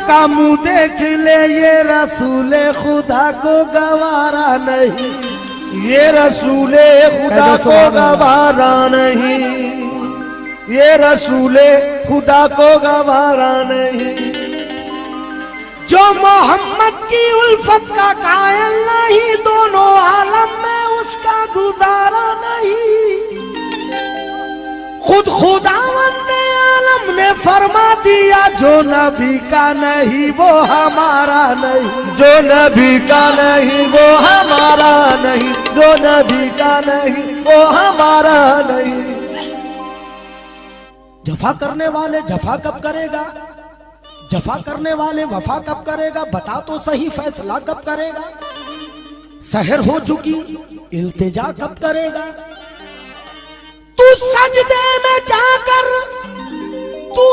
का मुंह देख ले, ये रसूले खुदा को गवारा नहीं, ये रसूले खुदा को गवारा नहीं, ये रसूले खुदा को गवारा नहीं। जो मोहम्मद की उल्फत का कायल नहीं, दोनों आलम में उसका गुजारा नहीं। खुद खुदावंद आलम ने फरमा दिया, जो नबी का नहीं वो हमारा नहीं, जो नबी का नहीं वो हमारा नहीं, जो नबी का नहीं वो हमारा नहीं। जफा करने वाले जफा कब करेगा, जफा करने वाले वफा कब करेगा, बता तो सही फैसला कब करेगा। सहर हो चुकी इल्तिजा कब करेगा, तू सजदे में जाकर तू